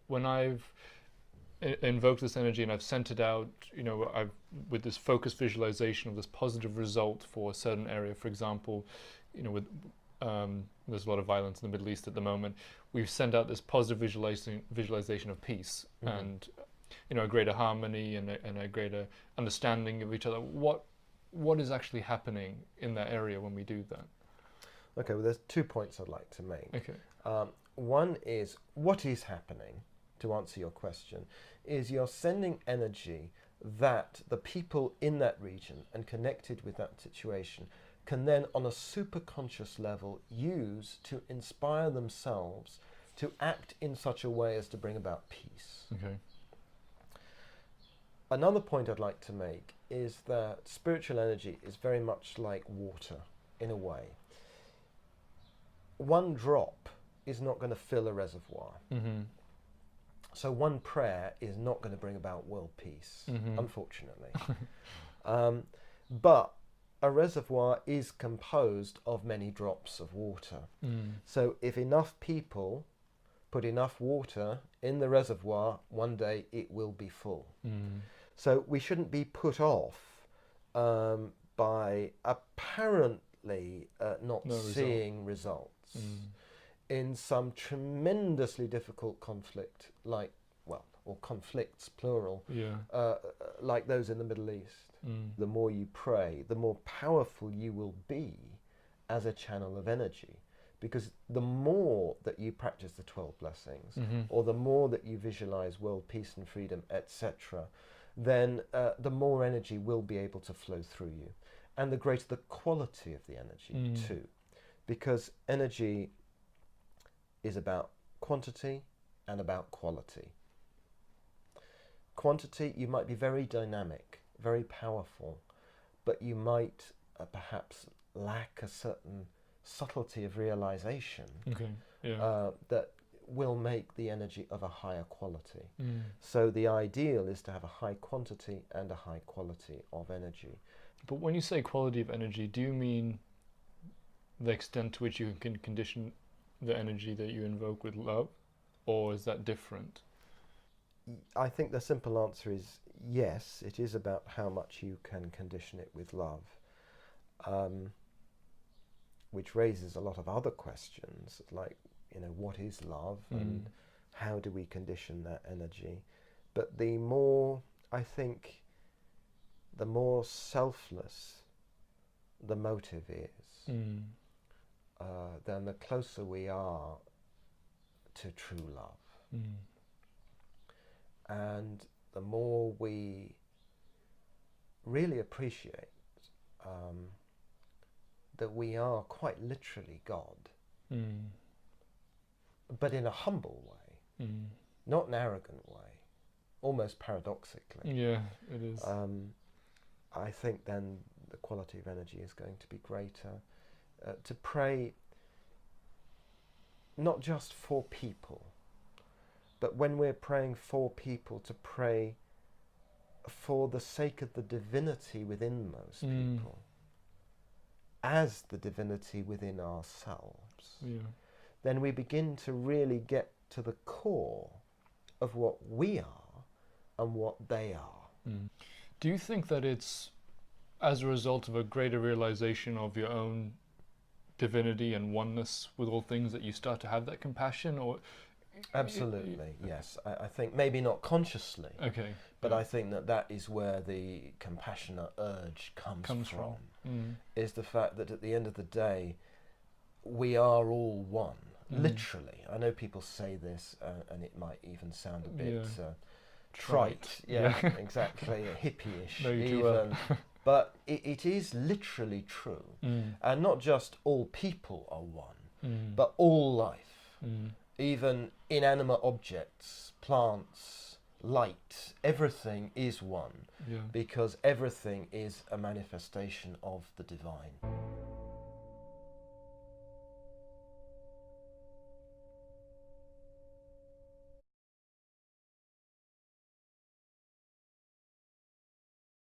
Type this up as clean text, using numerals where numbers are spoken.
when I've invoked this energy and I've sent it out, I've with this focused visualization of this positive result for a certain area. For example, with there's a lot of violence in the Middle East at the moment. We've sent out this positive visualization of peace and a greater harmony and a greater understanding of each other. What is actually happening in that area when we do that? Okay, well, there's 2 points I'd like to make. Okay. One is, what is happening, to answer your question, is you're sending energy that the people in that region and connected with that situation can then, on a super conscious level, use to inspire themselves to act in such a way as to bring about peace. Okay. Another point I'd like to make is that spiritual energy is very much like water, in a way. One drop is not going to fill a reservoir. Mm-hmm. So one prayer is not going to bring about world peace, unfortunately. But a reservoir is composed of many drops of water. So if enough people put enough water in the reservoir, one day it will be full. So we shouldn't be put off by apparently not seeing results in some tremendously difficult conflict, or conflicts, plural, like those in the Middle East. The more you pray, the more powerful you will be as a channel of energy. Because the more that you practice the 12 blessings, or the more that you visualize world peace and freedom, etc., then the more energy will be able to flow through you. And the greater the quality of the energy too. Because energy is about quantity and about quality. Quantity, you might be very dynamic, very powerful, but you might perhaps lack a certain subtlety of realization that will make the energy of a higher quality. So the ideal is to have a high quantity and a high quality of energy. But when you say quality of energy, do you mean the extent to which you can condition the energy that you invoke with love, or is that different? I think the simple answer is yes, it is about how much you can condition it with love, which raises a lot of other questions, like, what is love and how do we condition that energy? But the more selfless the motive is, then the closer we are to true love. And the more we really appreciate that we are quite literally God, but in a humble way, not an arrogant way, almost paradoxically. Yeah, it is. I think then the quality of energy is going to be greater. To pray not just for people, but when we're praying for people, to pray for the sake of the divinity within those people, as the divinity within ourselves, then we begin to really get to the core of what we are and what they are. Do you think that it's as a result of a greater realization of your own divinity and oneness with all things that you start to have that compassion? Or Absolutely, yes. I think maybe not consciously, but I think that is where the compassionate urge comes from. Is the fact that at the end of the day, we are all one, literally. I know people say this, and it might even sound a bit trite. Yeah, exactly, hippie-ish even. But it is literally true. And not just all people are one, but all life. Even inanimate objects, plants, light, everything is one, because everything is a manifestation of the divine.